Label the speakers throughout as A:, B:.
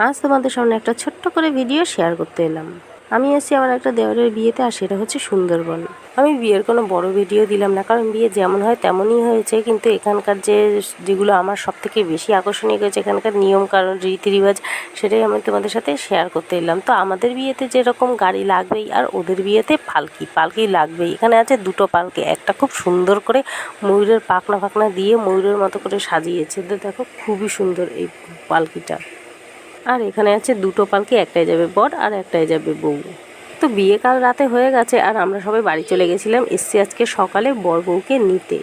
A: আজ তোমাদের সামনে একটা ছোট্ট করে ভিডিও শেয়ার করতে এলাম। আমি এসেছি আমার একটা দেওরের বিয়েতে, আর সেটা হচ্ছে সুন্দরবন। আমি বিয়ের কোনো বড় ভিডিও দিলাম না, কারণ বিয়ে যেমন হয় তেমনই হয়েছে, কিন্তু এখানকার যেগুলো আমার সব থেকে বেশি আকর্ষণীয় হয়েছে, এখানকার নিয়ম কারণ রীতি রিবাজ, সেটাই আমি তোমাদের সাথে শেয়ার করতে এলাম। তো আমাদের বিয়েতে যেরকম গাড়ি লাগবেই, আর ওদের বিয়েতে পালকি লাগবেই। এখানে আছে দুটো পালকি, একটা খুব সুন্দর করে ময়ূরের পাখনা ফাখনা দিয়ে ময়ূরের মতো করে সাজিয়েছে। তো দেখো খুবই সুন্দর এই পালকিটা। আর এখানে আছে দুটো পালকি, একটাই যাবে বর আর একটাই যাবে বউ। তো বিয়ে কাল রাতে হয়ে গেছে, আর আমরা সবাই বাড়ি চলে গেছিলাম। এসছি আজকে সকালে বর বউকে নিতে।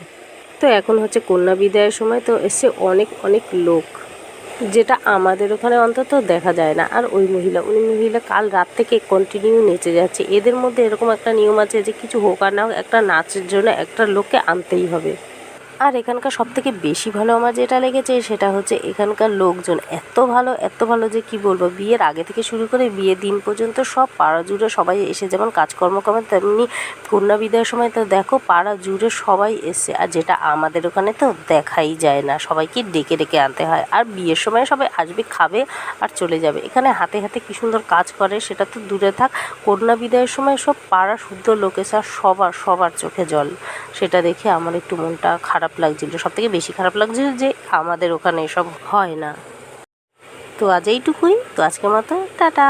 A: তো এখন হচ্ছে কন্যা বিদায়ের সময়, তো এসছে অনেক অনেক লোক, যেটা আমাদের ওখানে অন্তত দেখা যায় না। আর উনি মহিলা কাল রাত থেকে কন্টিনিউ নেচে যাচ্ছে। এদের মধ্যে এরকম একটা নিয়ম আছে যে কিছু হোক আর না হোক, একটা নাচের জন্য একটা লোককে আনতেই হবে। আর এখানকার সবথেকে বেশি ভালো আমার যেটা লেগেছে সেটা হচ্ছে এখানকার লোকজন এত ভালো যে কি বলবো। বিয়ের আগে থেকে শুরু করে বিয়ের দিন পর্যন্ত সব পাড়া জুড়ে সবাই এসে যেমন কাজকর্ম করে, তেমনি কন্যা বিদায়ের সময় তো দেখো পাড়া জুড়ে সবাই এসে। আর যেটা আমাদের ওখানে তো দেখাই যায় না, সবাইকে ডেকে ডেকে আনতে হয়। আর বিয়ের সময় সবাই আসবে, খাবে আর চলে যাবে। এখানে হাতে হাতে কী সুন্দর কাজ করে সেটা তো দূরে থাক, কন্যা বিদায়ের সময় সব পাড়া শুদ্ধ লোক এসে আর সবার চোখে জল। সেটা দেখে আমার একটু মনটা খারাপ লাগছিল। সবথেকে বেশি খারাপ লাগছিল যে আমাদের ওখানে এসব হয় না। তো আজ এইটুকুই। তো আজকের মতো টাটা।